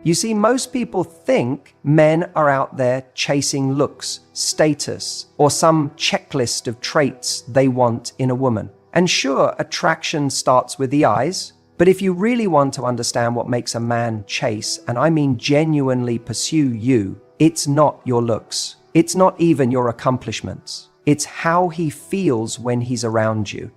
You see, most people think men are out there chasing looks, status, or some checklist of traits they want in a woman. And sure, attraction starts with the eyes, but if you really want to understand what makes a man chase, and I mean genuinely pursue you, it's not your looks. It's not even your accomplishments. It's how he feels when he's around you.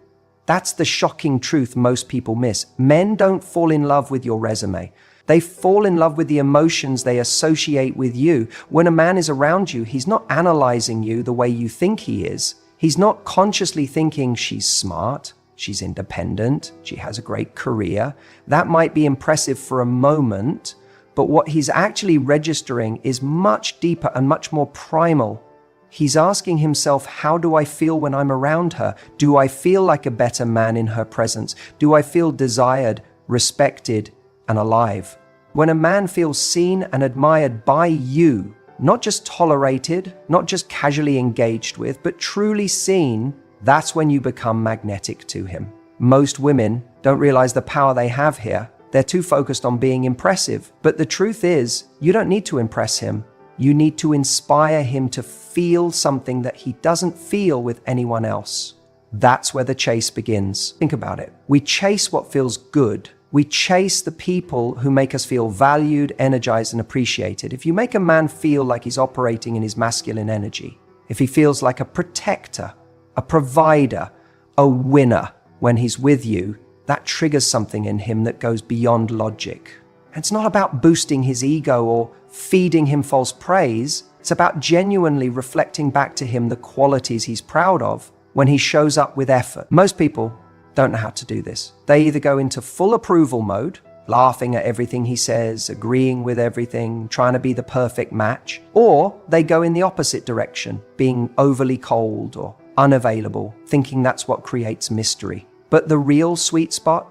That's the shocking truth most people miss. Men don't fall in love with your resume. They fall in love with the emotions they associate with you. When a man is around you, he's not analyzing you the way you think he is. He's not consciously thinking she's smart, she's independent, she has a great career. That might be impressive for a moment, but what he's actually registering is much deeper and much more primal. He's asking himself, how do I feel when I'm around her? Do I feel like a better man in her presence? Do I feel desired, respected, and alive? When a man feels seen and admired by you, not just tolerated, not just casually engaged with, but truly seen, that's when you become magnetic to him. Most women don't realize the power they have here. They're too focused on being impressive. But the truth is, you don't need to impress him. You need to inspire him to feel something that he doesn't feel with anyone else. That's where the chase begins. Think about it. We chase what feels good. We chase the people who make us feel valued, energized, and appreciated. If you make a man feel like he's operating in his masculine energy, if he feels like a protector, a provider, a winner when he's with you, that triggers something in him that goes beyond logic. It's not about boosting his ego or feeding him false praise. It's about genuinely reflecting back to him the qualities he's proud of when he shows up with effort. Most people don't know how to do this. They either go into full approval mode, laughing at everything he says, agreeing with everything, trying to be the perfect match, or they go in the opposite direction, being overly cold or unavailable, thinking that's what creates mystery. But the real sweet spot,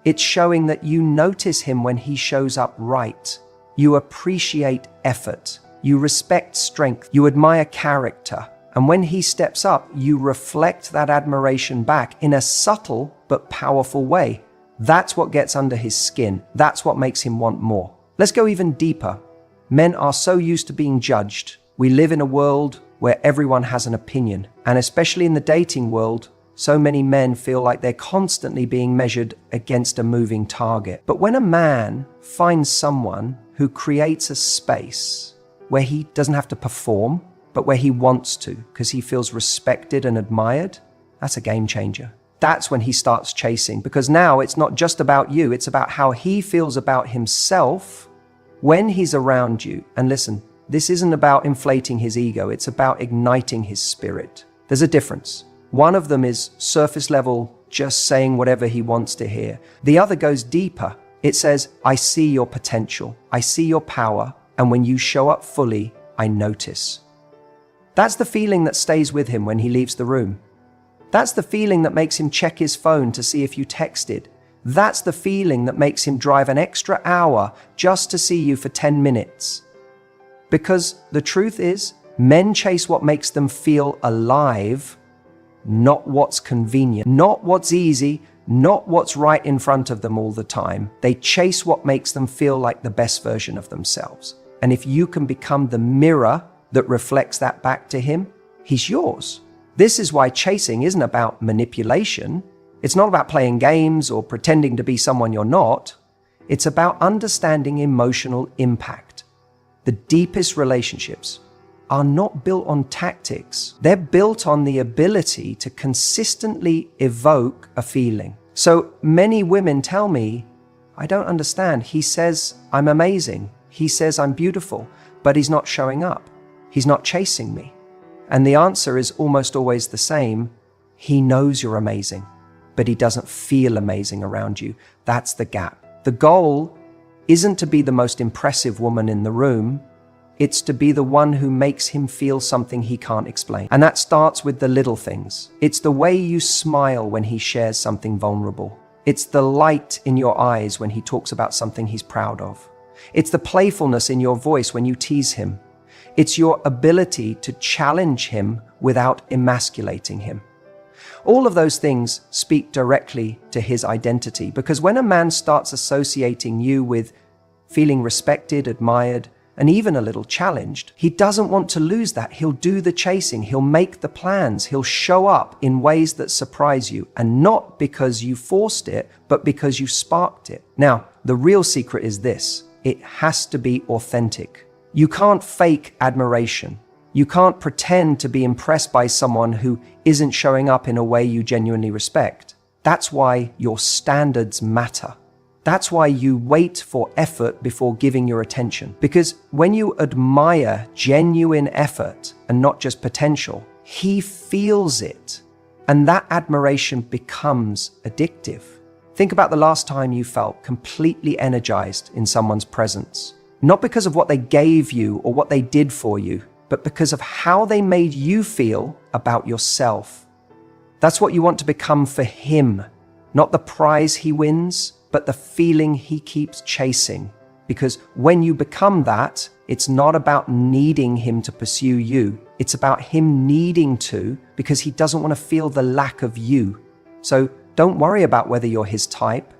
it's showing that you notice him when he shows up right. You appreciate effort. You respect strength. You admire character. And when he steps up, you reflect that admiration back in a subtle but powerful way. That's what gets under his skin. That's what makes him want more. Let's go even deeper. Men are so used to being judged. We live in a world where everyone has an opinion. And especially in the dating world, so many men feel like they're constantly being measured against a moving target. But when a man finds someone who creates a space where he doesn't have to perform, but where he wants to because he feels respected and admired, that's a game changer. That's when he starts chasing, because now it's not just about you, it's about how he feels about himself when he's around you. And listen, this isn't about inflating his ego, it's about igniting his spirit. There's a difference. One of them is surface level, just saying whatever he wants to hear. The other goes deeper. It says, I see your potential, I see your power, and when you show up fully, I notice. That's the feeling that stays with him when he leaves the room. That's the feeling that makes him check his phone to see if you texted. That's the feeling that makes him drive an extra hour just to see you for 10 minutes. Because the truth is, men chase what makes them feel alive, not what's convenient, not what's easy, not what's right in front of them all the time. They chase what makes them feel like the best version of themselves. And if you can become the mirror that reflects that back to him, he's yours. This is why chasing isn't about manipulation. It's not about playing games or pretending to be someone you're not. It's about understanding emotional impact. The deepest relationships are not built on tactics. They're built on the ability to consistently evoke a feeling. So many women tell me, I don't understand. He says I'm amazing. He says I'm beautiful, but he's not showing up. He's not chasing me. And the answer is almost always the same. He knows you're amazing, but he doesn't feel amazing around you. That's the gap. The goal isn't to be the most impressive woman in the room. It's to be the one who makes him feel something he can't explain. And that starts with the little things. It's the way you smile when he shares something vulnerable. It's the light in your eyes when he talks about something he's proud of. It's the playfulness in your voice when you tease him. It's your ability to challenge him without emasculating him. All of those things speak directly to his identity, because when a man starts associating you with feeling respected, admired, and even a little challenged. He doesn't want to lose that. He'll do the chasing. He'll make the plans. He'll show up in ways that surprise you, and not because you forced it, but because you sparked it. Now, the real secret is this. It has to be authentic. You can't fake admiration. You can't pretend to be impressed by someone who isn't showing up in a way you genuinely respect. That's why your standards matter. That's why you wait for effort before giving your attention. Because when you admire genuine effort and not just potential, he feels it. And that admiration becomes addictive. Think about the last time you felt completely energized in someone's presence. Not because of what they gave you or what they did for you, but because of how they made you feel about yourself. That's what you want to become for him, not the prize he wins, but the feeling he keeps chasing. Because when you become that, it's not about needing him to pursue you. It's about him needing to, because he doesn't want to feel the lack of you. So don't worry about whether you're his type.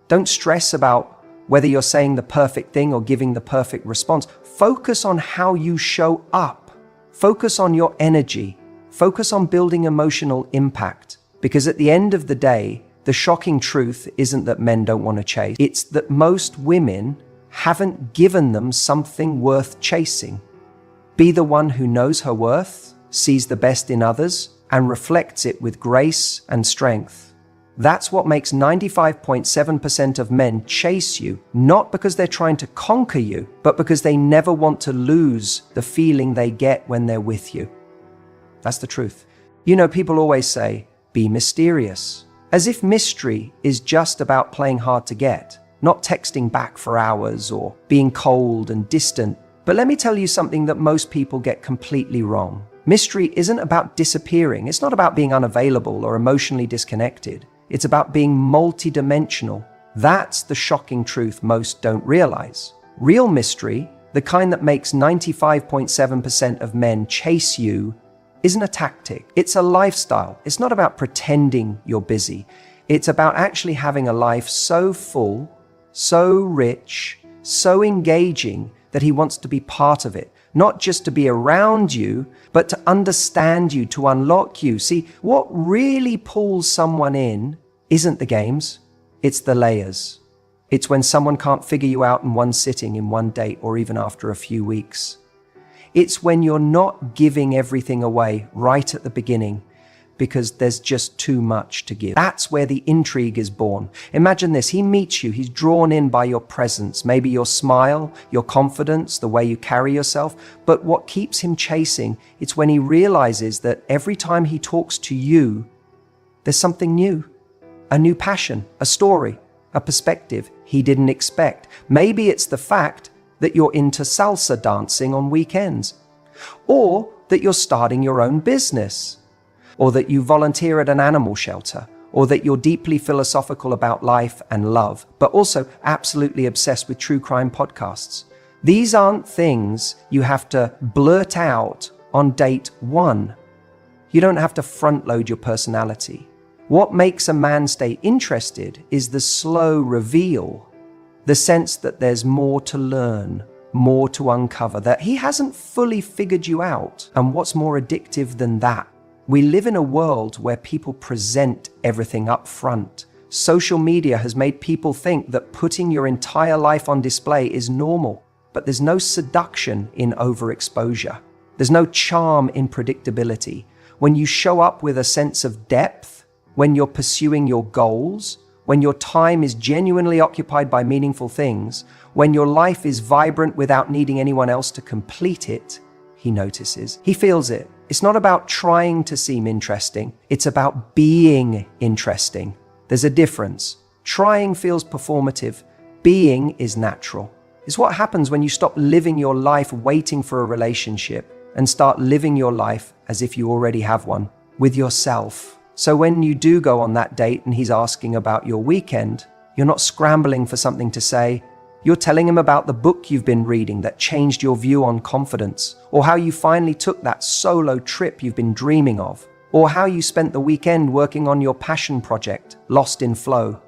Don't stress about whether you're saying the perfect thing or giving the perfect response. Focus on how you show up. Focus on your energy. Focus on building emotional impact. Because at the end of the day, the shocking truth isn't that men don't want to chase. It's that most women haven't given them something worth chasing. Be the one who knows her worth, sees the best in others, and reflects it with grace and strength. That's what makes 95.7% of men chase you, not because they're trying to conquer you, but because they never want to lose the feeling they get when they're with you. That's the truth. You know, people always say, be mysterious. As if mystery is just about playing hard to get, not texting back for hours or being cold and distant. But let me tell you something that most people get completely wrong. Mystery isn't about disappearing. It's not about being unavailable or emotionally disconnected. It's about being multidimensional. That's the shocking truth most don't realize. Real mystery, the kind that makes 95.7% of men chase you, isn't a tactic. It's a lifestyle. It's not about pretending you're busy. It's about actually having a life so full, so rich, so engaging that he wants to be part of it. Not just to be around you, but to understand you, to unlock you. See, what really pulls someone in isn't the games, it's the layers. It's when someone can't figure you out in one sitting, in one date, or even after a few weeks. It's when you're not giving everything away right at the beginning because there's just too much to give. That's where the intrigue is born. Imagine this, he meets you, he's drawn in by your presence, maybe your smile, your confidence, the way you carry yourself. But what keeps him chasing, it's when he realizes that every time he talks to you, there's something new, a new passion, a story, a perspective he didn't expect. Maybe it's the fact that you're into salsa dancing on weekends, or that you're starting your own business, or that you volunteer at an animal shelter, or that you're deeply philosophical about life and love, but also absolutely obsessed with true crime podcasts. These aren't things you have to blurt out on date one. You don't have to front load your personality. What makes a man stay interested is the slow reveal, the sense that there's more to learn, more to uncover, that he hasn't fully figured you out. And what's more addictive than that? We live in a world where people present everything up front. Social media has made people think that putting your entire life on display is normal, but there's no seduction in overexposure. There's no charm in predictability. When you show up with a sense of depth, when you're pursuing your goals, when your time is genuinely occupied by meaningful things, when your life is vibrant without needing anyone else to complete it, he notices. He feels it. It's not about trying to seem interesting. It's about being interesting. There's a difference. Trying feels performative. Being is natural. It's what happens when you stop living your life waiting for a relationship and start living your life as if you already have one, with yourself. So when you do go on that date and he's asking about your weekend, you're not scrambling for something to say. You're telling him about the book you've been reading that changed your view on confidence, or how you finally took that solo trip you've been dreaming of, or how you spent the weekend working on your passion project, lost in flow.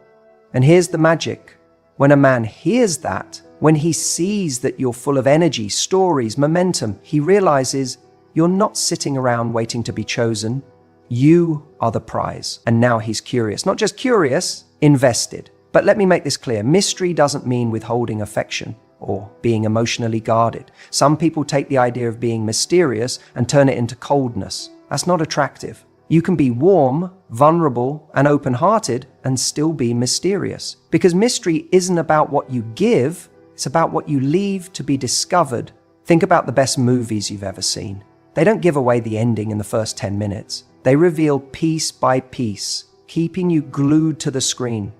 And here's the magic. When a man hears that, When he sees that you're full of energy, stories, momentum, he realizes you're not sitting around waiting to be chosen. You are the prize. And now he's curious. Not just curious, invested. But let me make this clear. Mystery doesn't mean withholding affection or being emotionally guarded. Some people take the idea of being mysterious and turn it into coldness. That's not attractive. You can be warm, vulnerable, and open-hearted and still be mysterious. Because mystery isn't about what you give, it's about what you leave to be discovered. Think about the best movies you've ever seen. They don't give away the ending in the first 10 minutes. They reveal piece by piece, keeping you glued to the screen.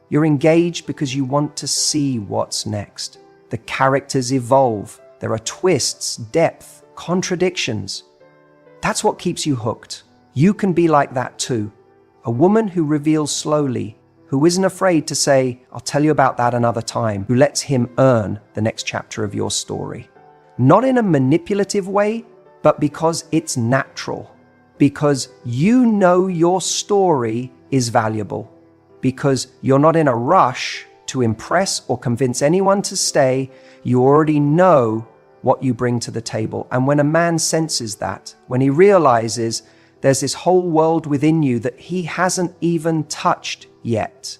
You're engaged because you want to see what's next. The characters evolve. There are twists, depth, contradictions. That's what keeps you hooked. You can be like that too. A woman who reveals slowly, who isn't afraid to say, I'll tell you about that another time, who lets him earn the next chapter of your story. Not in a manipulative way, but because it's natural. Because you know your story is valuable. Because you're not in a rush to impress or convince anyone to stay. You already know what you bring to the table. And when a man senses that, when he realizes there's this whole world within you that he hasn't even touched yet,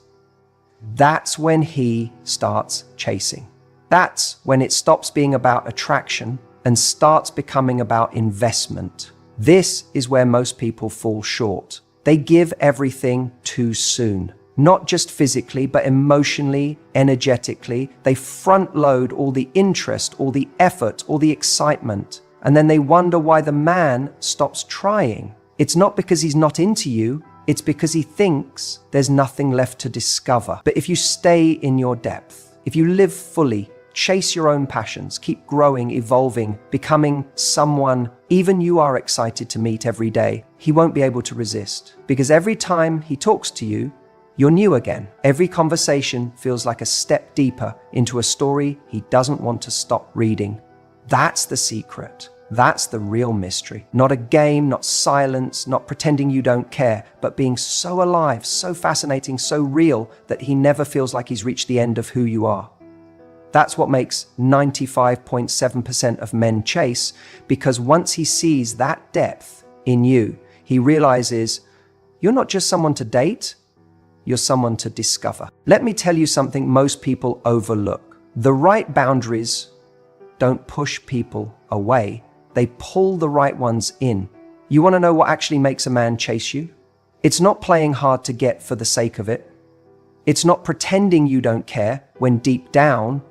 that's when he starts chasing. That's when it stops being about attraction and starts becoming about investment. This is where most people fall short. They give everything too soon. Not just physically, but emotionally, energetically. They front load all the interest, all the effort, all the excitement. And then they wonder why the man stops trying. It's not because he's not into you. It's because he thinks there's nothing left to discover. But if you stay in your depth, if you live fully, chase your own passions, keep growing, evolving, becoming someone even you are excited to meet every day, he won't be able to resist. Because every time he talks to you, you're new again. Every conversation feels like a step deeper into a story he doesn't want to stop reading. That's the secret. That's the real mystery. Not a game, not silence, not pretending you don't care, but being so alive, so fascinating, so real that he never feels like he's reached the end of who you are. That's what makes 95.7% of men chase, because once he sees that depth in you, he realizes you're not just someone to date, you're someone to discover. Let me tell you something most people overlook. The right boundaries don't push people away. They pull the right ones in. You want to know what actually makes a man chase you? It's not playing hard to get for the sake of it. It's not pretending you don't care when deep down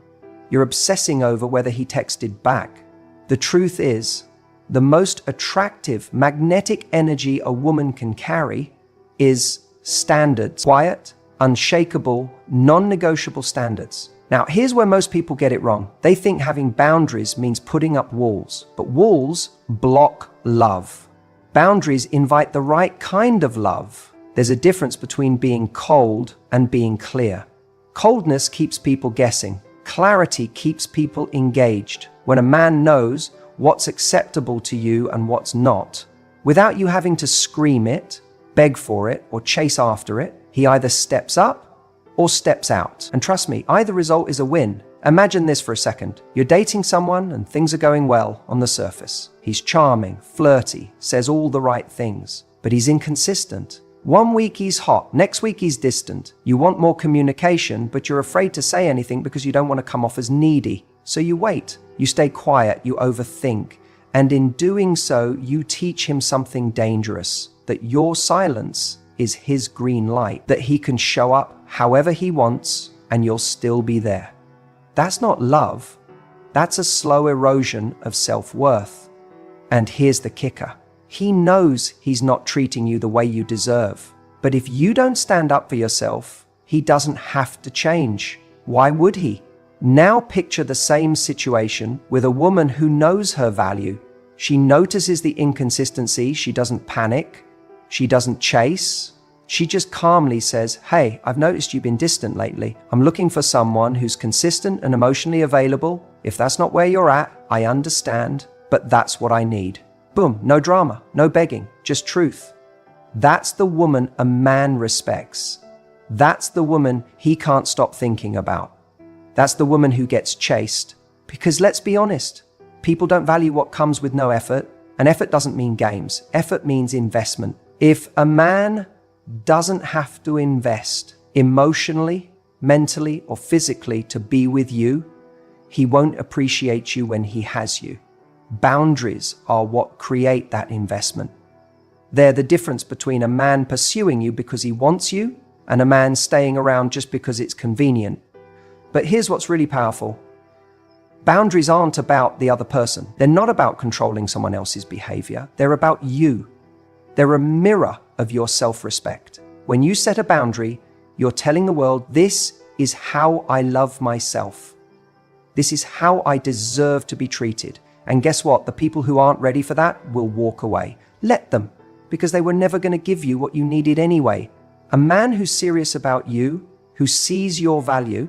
you're obsessing over whether he texted back. The truth is, the most attractive magnetic energy a woman can carry is standards. Quiet, unshakable, non-negotiable standards. Now, here's where most people get it wrong. They think having boundaries means putting up walls, but walls block love. Boundaries invite the right kind of love. There's a difference between being cold and being clear. Coldness keeps people guessing. Clarity keeps people engaged. When a man knows what's acceptable to you and what's not, without you having to scream it, beg for it, or chase after it, he either steps up or steps out. And trust me, either result is a win. Imagine this for a second. You're dating someone and things are going well on the surface. He's charming, flirty, says all the right things, but he's inconsistent. One week he's hot, next week he's distant. You want more communication, but you're afraid to say anything because you don't want to come off as needy. So you wait, you stay quiet, you overthink. And in doing so, you teach him something dangerous, that your silence is his green light, that he can show up however he wants and you'll still be there. That's not love. That's a slow erosion of self-worth. And here's the kicker. He knows he's not treating you the way you deserve. But if you don't stand up for yourself, he doesn't have to change. Why would he? Now picture the same situation with a woman who knows her value. She notices the inconsistency. She doesn't panic. She doesn't chase. She just calmly says, hey, I've noticed you've been distant lately. I'm looking for someone who's consistent and emotionally available. If that's not where you're at, I understand, but that's what I need. Boom, no drama, no begging, just truth. That's the woman a man respects. That's the woman he can't stop thinking about. That's the woman who gets chased. Because let's be honest, people don't value what comes with no effort. And effort doesn't mean games. Effort means investment. If a man doesn't have to invest emotionally, mentally, or physically to be with you, he won't appreciate you when he has you. Boundaries are what create that investment. They're the difference between a man pursuing you because he wants you and a man staying around just because it's convenient. But here's what's really powerful. Boundaries aren't about the other person. They're not about controlling someone else's behavior. They're about you. They're a mirror of your self-respect. When you set a boundary, you're telling the world, this is how I love myself. This is how I deserve to be treated. And guess what? The people who aren't ready for that will walk away. Let them, because they were never going to give you what you needed anyway. A man who's serious about you, who sees your value,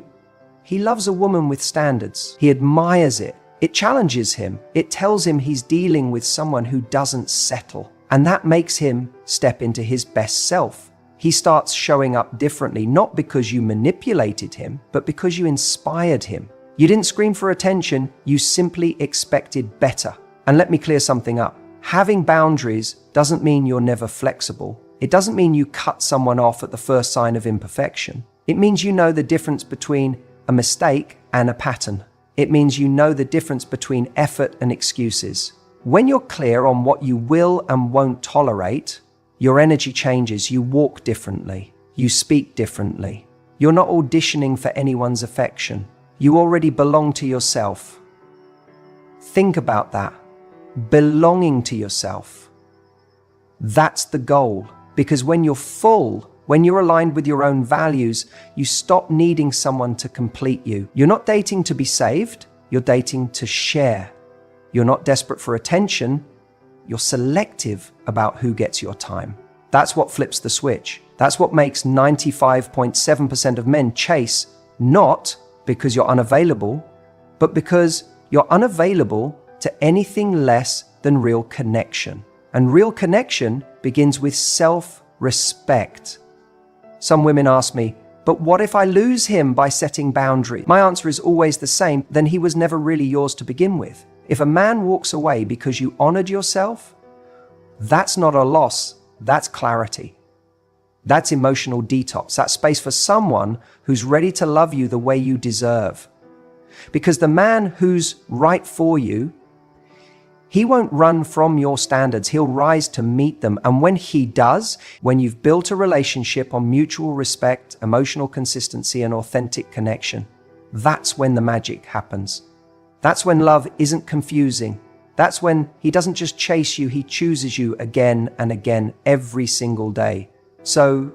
he loves a woman with standards. He admires it. It challenges him. It tells him he's dealing with someone who doesn't settle. And that makes him step into his best self. He starts showing up differently, not because you manipulated him, but because you inspired him. You didn't scream for attention, you simply expected better. And let me clear something up. Having boundaries doesn't mean you're never flexible. It doesn't mean you cut someone off at the first sign of imperfection. It means you know the difference between a mistake and a pattern. It means you know the difference between effort and excuses. When you're clear on what you will and won't tolerate, your energy changes. You walk differently. You speak differently. You're not auditioning for anyone's affection. You already belong to yourself. Think about that. Belonging to yourself. That's the goal. Because when you're full, when you're aligned with your own values, you stop needing someone to complete you. You're not dating to be saved. You're dating to share. You're not desperate for attention. You're selective about who gets your time. That's what flips the switch. That's what makes 95.7% of men chase, not because you're unavailable, but because you're unavailable to anything less than real connection. And real connection begins with self-respect. Some women ask me, but what if I lose him by setting boundaries? My answer is always the same. Then he was never really yours to begin with. If a man walks away because you honored yourself, that's not a loss, that's clarity. That's emotional detox. That's space for someone who's ready to love you the way you deserve. Because the man who's right for you, he won't run from your standards. He'll rise to meet them. And when he does, when you've built a relationship on mutual respect, emotional consistency, and authentic connection, that's when the magic happens. That's when love isn't confusing. That's when he doesn't just chase you, he chooses you again and again every single day. So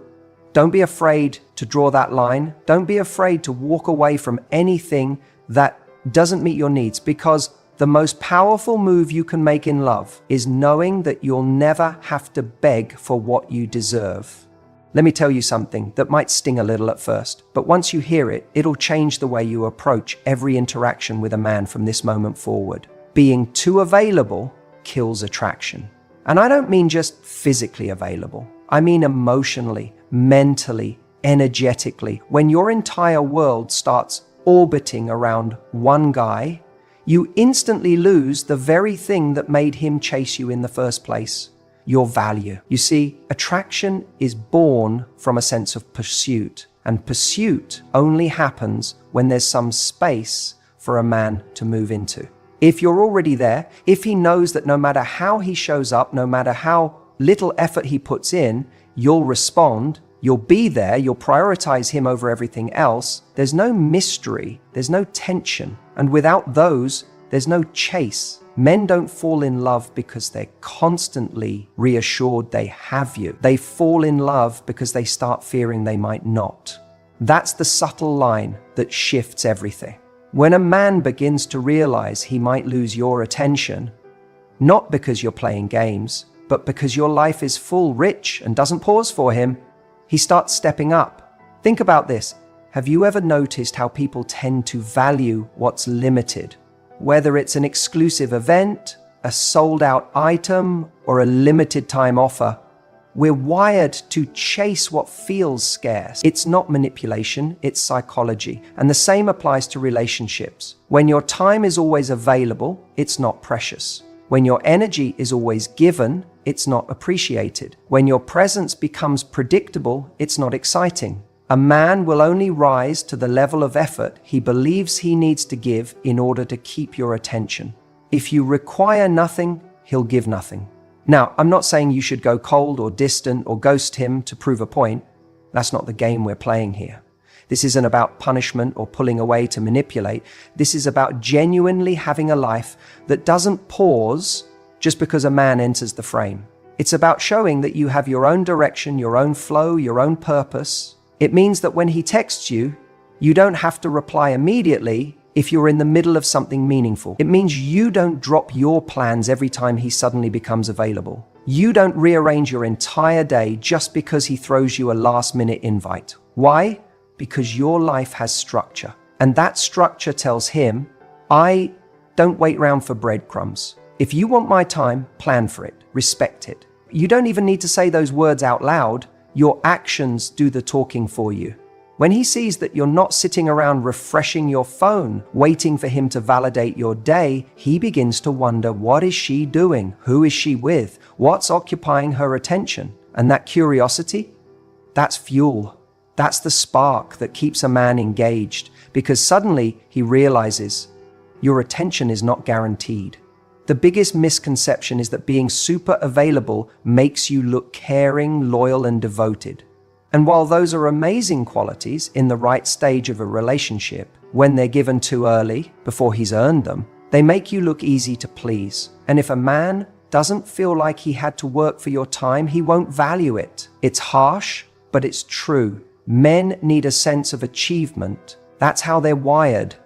don't be afraid to draw that line. Don't be afraid to walk away from anything that doesn't meet your needs, because the most powerful move you can make in love is knowing that you'll never have to beg for what you deserve. Let me tell you something that might sting a little at first, but once you hear it, it'll change the way you approach every interaction with a man from this moment forward. Being too available kills attraction. And I don't mean just physically available. I mean emotionally, mentally, energetically. When your entire world starts orbiting around one guy, you instantly lose the very thing that made him chase you in the first place, your value. You see, attraction is born from a sense of pursuit, and pursuit only happens when there's some space for a man to move into. If you're already there, if he knows that no matter how he shows up, no matter how little effort he puts in, you'll respond, you'll be there, you'll prioritize him over everything else, there's no mystery, there's no tension. And without those, there's no chase. Men don't fall in love because they're constantly reassured they have you. They fall in love because they start fearing they might not. That's the subtle line that shifts everything. When a man begins to realize he might lose your attention, not because you're playing games, but because your life is full, rich, and doesn't pause for him, he starts stepping up. Think about this. Have you ever noticed how people tend to value what's limited? Whether it's an exclusive event, a sold-out item, or a limited time offer, We're wired to chase what feels scarce. It's not manipulation, it's psychology. And the same applies to relationships. When your time is always available, it's not precious. When your energy is always given, it's not appreciated. When your presence becomes predictable, it's not exciting. A man will only rise to the level of effort he believes he needs to give in order to keep your attention. If you require nothing, he'll give nothing. Now, I'm not saying you should go cold or distant or ghost him to prove a point. That's not the game we're playing here. This isn't about punishment or pulling away to manipulate. This is about genuinely having a life that doesn't pause just because a man enters the frame. It's about showing that you have your own direction, your own flow, your own purpose. It means that when he texts you, you don't have to reply immediately if you're in the middle of something meaningful. It means you don't drop your plans every time he suddenly becomes available. You don't rearrange your entire day just because he throws you a last-minute invite. Why? Because your life has structure. And that structure tells him, I don't wait around for breadcrumbs. If you want my time, plan for it, respect it. You don't even need to say those words out loud. Your actions do the talking for you. When he sees that you're not sitting around refreshing your phone, waiting for him to validate your day, he begins to wonder, what is she doing? Who is she with? What's occupying her attention? And that curiosity, that's fuel. That's the spark that keeps a man engaged, because suddenly he realizes your attention is not guaranteed. The biggest misconception is that being super available makes you look caring, loyal, and devoted. And while those are amazing qualities in the right stage of a relationship, when they're given too early, before he's earned them, they make you look easy to please. And if a man doesn't feel like he had to work for your time, he won't value it. It's harsh, but it's true. Men need a sense of achievement. That's how they're wired.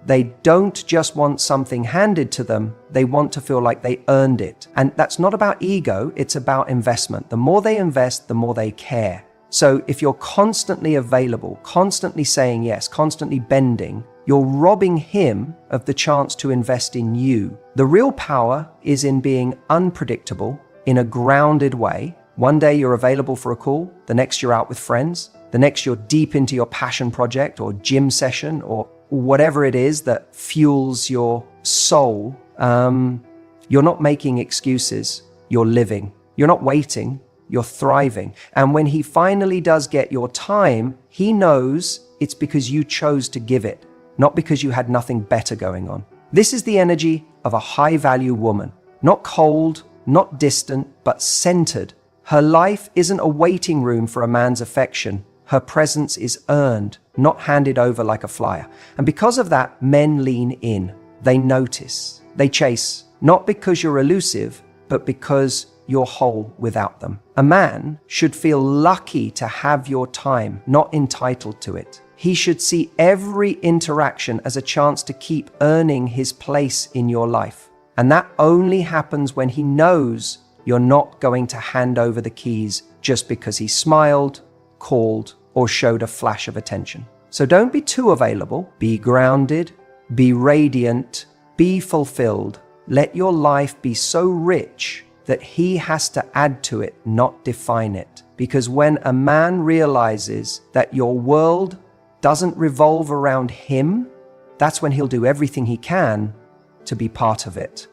They don't just want something handed to them, they want to feel like they earned it. And that's not about ego, it's about investment. The more they invest, the more they care. So if you're constantly available, constantly saying yes, constantly bending, you're robbing him of the chance to invest in you. The real power is in being unpredictable in a grounded way. One day you're available for a call, the next you're out with friends, the next you're deep into your passion project or gym session or whatever it is that fuels your soul. You're not making excuses, you're living. You're not waiting, you're thriving. And when he finally does get your time, he knows it's because you chose to give it, not because you had nothing better going on. This is the energy of a high-value woman. Not cold, not distant, but centered. Her life isn't a waiting room for a man's affection. Her presence is earned, not handed over like a flyer. And because of that, men lean in. They notice. They chase, not because you're elusive, but because you're whole without them. A man should feel lucky to have your time, not entitled to it. He should see every interaction as a chance to keep earning his place in your life. And that only happens when he knows you're not going to hand over the keys just because he smiled, called, or showed a flash of attention. So don't be too available. Be grounded, be radiant, be fulfilled. Let your life be so rich that he has to add to it, not define it. Because when a man realizes that your world doesn't revolve around him, that's when he'll do everything he can to be part of it.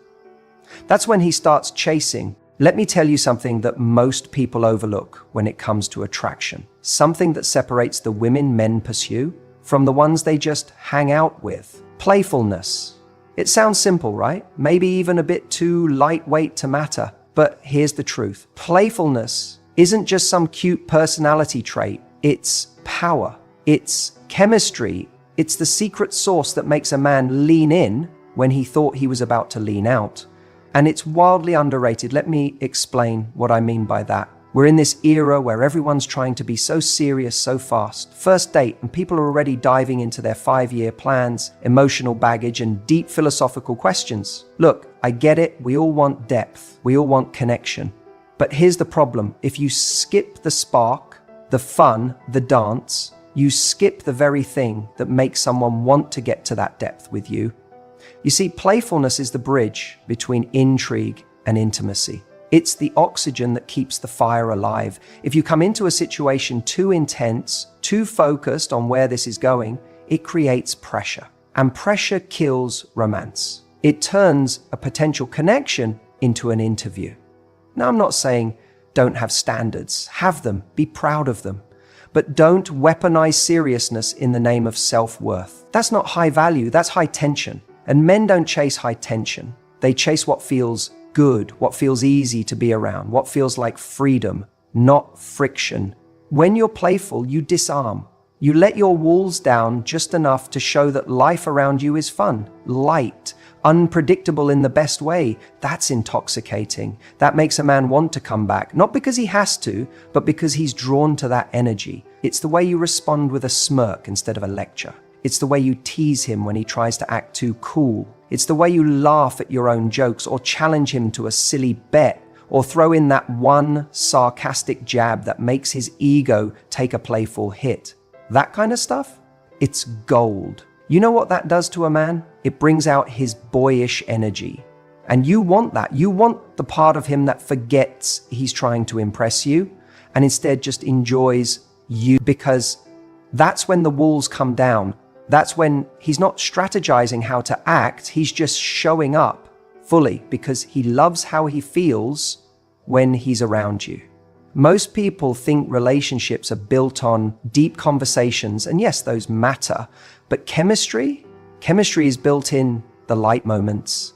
That's when he starts chasing. Let me tell you something that most people overlook when it comes to attraction. Something that separates the women men pursue from the ones they just hang out with. Playfulness. It sounds simple, right? Maybe even a bit too lightweight to matter. But here's the truth. Playfulness isn't just some cute personality trait. It's power. It's chemistry. It's the secret sauce that makes a man lean in when he thought he was about to lean out. And it's wildly underrated. Let me explain what I mean by that. We're in this era where everyone's trying to be so serious so fast. First date, and people are already diving into their 5-year plans, emotional baggage, and deep philosophical questions. Look, I get it. We all want depth. We all want connection. But here's the problem. If you skip the spark, the fun, the dance, you skip the very thing that makes someone want to get to that depth with you. You see, playfulness is the bridge between intrigue and intimacy. It's the oxygen that keeps the fire alive. If you come into a situation too intense, too focused on where this is going, it creates pressure. And pressure kills romance. It turns a potential connection into an interview. Now, I'm not saying don't have standards. Have them. Be proud of them. But don't weaponize seriousness in the name of self-worth. That's not high value. That's high tension. And men don't chase high tension. They chase what feels good, what feels easy to be around, what feels like freedom, not friction. When you're playful, you disarm. You let your walls down just enough to show that life around you is fun, light, unpredictable in the best way. That's intoxicating. That makes a man want to come back, not because he has to, but because he's drawn to that energy. It's the way you respond with a smirk instead of a lecture. It's the way you tease him when he tries to act too cool. It's the way you laugh at your own jokes or challenge him to a silly bet or throw in that one sarcastic jab that makes his ego take a playful hit. That kind of stuff, it's gold. You know what that does to a man? It brings out his boyish energy. And you want that. You want the part of him that forgets he's trying to impress you and instead just enjoys you, because that's when the walls come down. That's when he's not strategizing how to act. He's just showing up fully because he loves how he feels when he's around you. Most people think relationships are built on deep conversations, and yes, those matter, but chemistry is built in the light moments,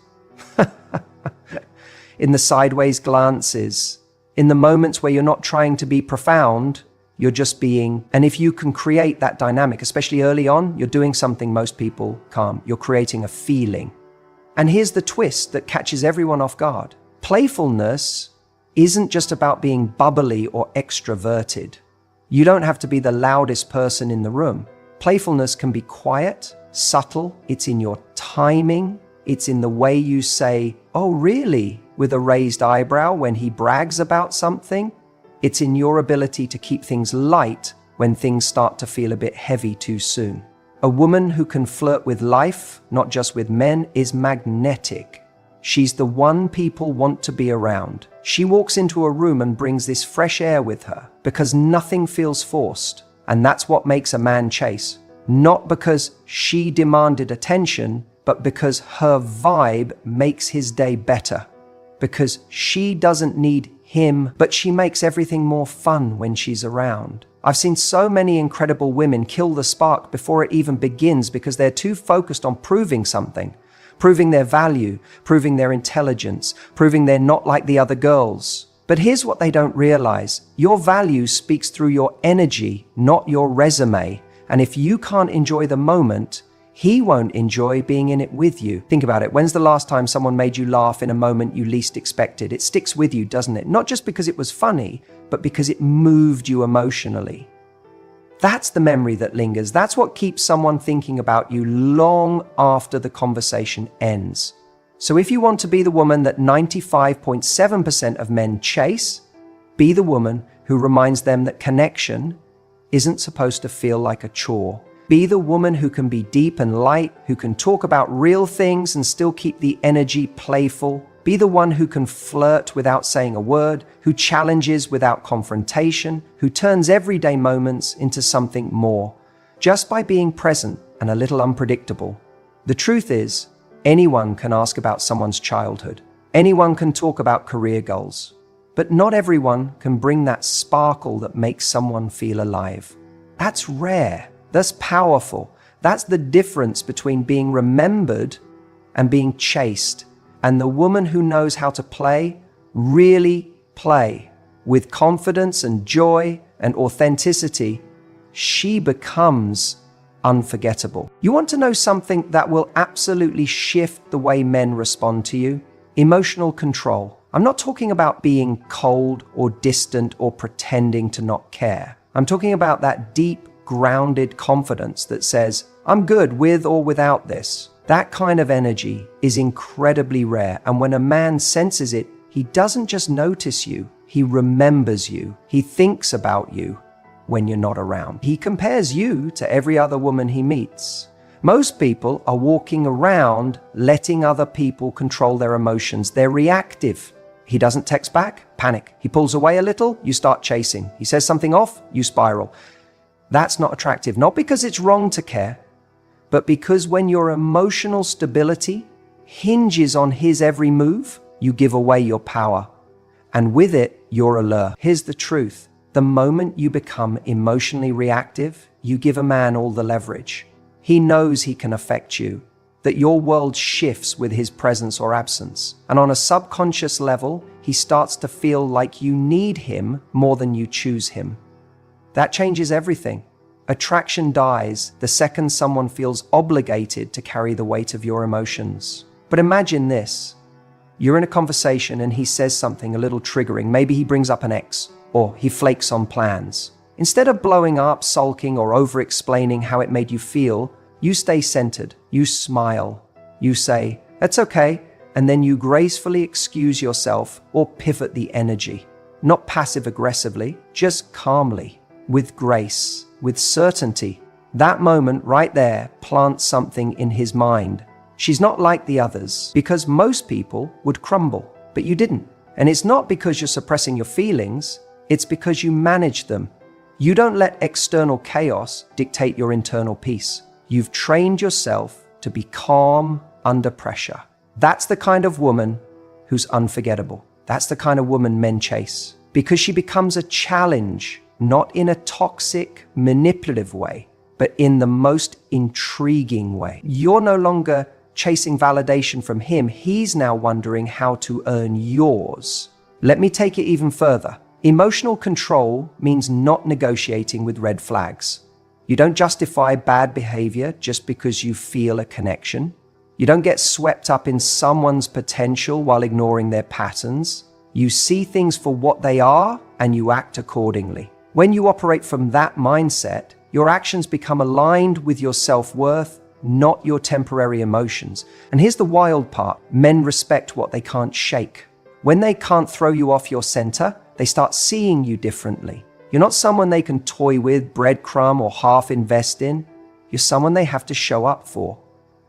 in the sideways glances, in the moments where you're not trying to be profound, you're just being. And if you can create that dynamic, especially early on, you're doing something most people can't. You're creating a feeling. And here's the twist that catches everyone off guard. Playfulness isn't just about being bubbly or extroverted. You don't have to be the loudest person in the room. Playfulness can be quiet, subtle. It's in your timing. It's in the way you say, "Oh, really?" with a raised eyebrow when he brags about something. It's in your ability to keep things light when things start to feel a bit heavy too soon. A woman who can flirt with life, not just with men, is magnetic. She's the one people want to be around. She walks into a room and brings this fresh air with her because nothing feels forced. And that's what makes a man chase. Not because she demanded attention, but because her vibe makes his day better. Because she doesn't need him, but she makes everything more fun when she's around. I've seen so many incredible women kill the spark before it even begins because they're too focused on proving something. Proving their value, proving their intelligence, proving they're not like the other girls. But here's what they don't realize. Your value speaks through your energy, not your resume. And if you can't enjoy the moment, he won't enjoy being in it with you. Think about it. When's the last time someone made you laugh in a moment you least expected? It sticks with you, doesn't it? Not just because it was funny, but because it moved you emotionally. That's the memory that lingers. That's what keeps someone thinking about you long after the conversation ends. So if you want to be the woman that 95.7% of men chase, be the woman who reminds them that connection isn't supposed to feel like a chore. Be the woman who can be deep and light, who can talk about real things and still keep the energy playful. Be the one who can flirt without saying a word, who challenges without confrontation, who turns everyday moments into something more, just by being present and a little unpredictable. The truth is, anyone can ask about someone's childhood. Anyone can talk about career goals. But not everyone can bring that sparkle that makes someone feel alive. That's rare. That's powerful. That's the difference between being remembered and being chased. And the woman who knows how to play, really play, with confidence and joy and authenticity, she becomes unforgettable. You want to know something that will absolutely shift the way men respond to you? Emotional control. I'm not talking about being cold or distant or pretending to not care. I'm talking about that deep, grounded confidence that says, I'm good with or without this. That kind of energy is incredibly rare. And when a man senses it, he doesn't just notice you, he remembers you. He thinks about you when you're not around. He compares you to every other woman he meets. Most people are walking around letting other people control their emotions. They're reactive. He doesn't text back, panic. He pulls away a little, you start chasing. He says something off, you spiral. That's not attractive, not because it's wrong to care, but because when your emotional stability hinges on his every move, you give away your power. And with it, your allure. Here's the truth. The moment you become emotionally reactive, you give a man all the leverage. He knows he can affect you, that your world shifts with his presence or absence. And on a subconscious level, he starts to feel like you need him more than you choose him. That changes everything. Attraction dies the second someone feels obligated to carry the weight of your emotions. But imagine this. You're in a conversation and he says something a little triggering. Maybe he brings up an ex, or he flakes on plans. Instead of blowing up, sulking, or over-explaining how it made you feel, you stay centered, you smile, you say, "That's okay," and then you gracefully excuse yourself or pivot the energy. Not passive-aggressively, just calmly, with grace, with certainty. That moment right there plants something in his mind. She's not like the others, because most people would crumble, but you didn't. And it's not because you're suppressing your feelings, it's because you manage them. You don't let external chaos dictate your internal peace. You've trained yourself to be calm under pressure. That's the kind of woman who's unforgettable. That's the kind of woman men chase, because she becomes a challenge, not in a toxic, manipulative way, but in the most intriguing way. You're no longer chasing validation from him. He's now wondering how to earn yours. Let me take it even further. Emotional control means not negotiating with red flags. You don't justify bad behavior just because you feel a connection. You don't get swept up in someone's potential while ignoring their patterns. You see things for what they are and you act accordingly. When you operate from that mindset, your actions become aligned with your self-worth, not your temporary emotions. And here's the wild part. Men respect what they can't shake. When they can't throw you off your center, they start seeing you differently. You're not someone they can toy with, breadcrumb, or half invest in. You're someone they have to show up for.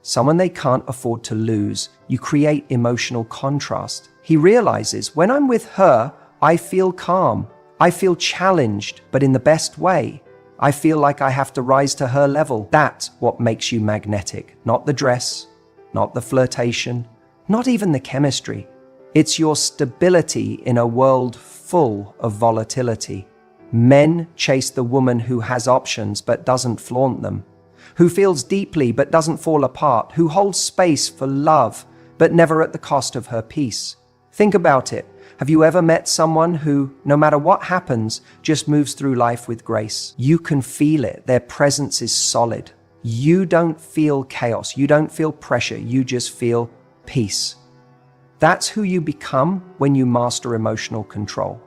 Someone they can't afford to lose. You create emotional contrast. He realizes, when I'm with her, I feel calm. I feel challenged, but in the best way. I feel like I have to rise to her level. That's what makes you magnetic. Not the dress, not the flirtation, not even the chemistry. It's your stability in a world full of volatility. Men chase the woman who has options but doesn't flaunt them, who feels deeply but doesn't fall apart, who holds space for love but never at the cost of her peace. Think about it. Have you ever met someone who, no matter what happens, just moves through life with grace? You can feel it. Their presence is solid. You don't feel chaos. You don't feel pressure. You just feel peace. That's who you become when you master emotional control.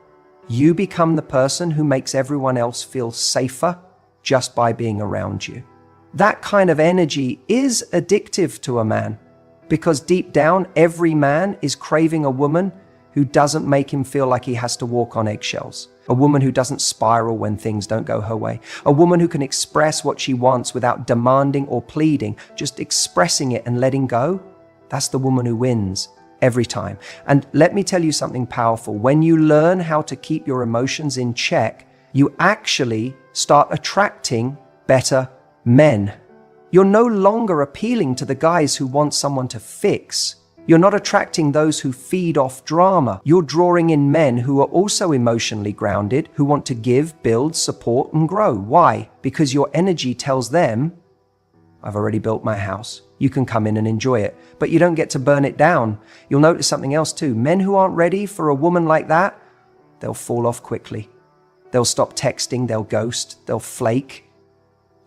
You become the person who makes everyone else feel safer just by being around you. That kind of energy is addictive to a man, because deep down, every man is craving a woman who doesn't make him feel like he has to walk on eggshells. A woman who doesn't spiral when things don't go her way. A woman who can express what she wants without demanding or pleading, just expressing it and letting go. That's the woman who wins every time. And let me tell you something powerful. When you learn how to keep your emotions in check, you actually start attracting better men. You're no longer appealing to the guys who want someone to fix. You're not attracting those who feed off drama. You're drawing in men who are also emotionally grounded, who want to give, build, support, and grow. Why? Because your energy tells them, I've already built my house. You can come in and enjoy it, but you don't get to burn it down. You'll notice something else too. Men who aren't ready for a woman like that, they'll fall off quickly. They'll stop texting, they'll ghost, they'll flake.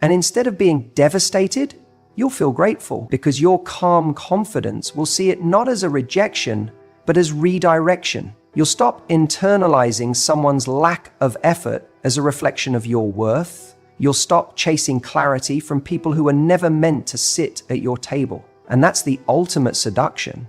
And instead of being devastated, you'll feel grateful, because your calm confidence will see it not as a rejection, but as redirection. You'll stop internalizing someone's lack of effort as a reflection of your worth. You'll stop chasing clarity from people who are never meant to sit at your table. And that's the ultimate seduction.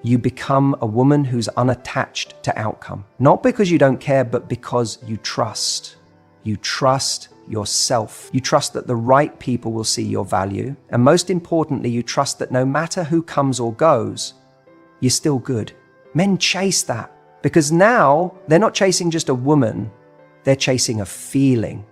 You become a woman who's unattached to outcome. Not because you don't care, but because you trust. You trust yourself. You trust that the right people will see your value. And most importantly, you trust that no matter who comes or goes, you're still good. Men chase that Because now they're not chasing just a woman, they're chasing a feeling.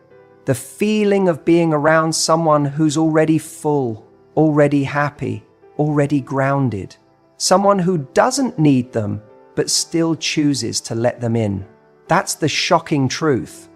The feeling of being around someone who's already full, already happy, already grounded. Someone who doesn't need them, but still chooses to let them in. That's the shocking truth.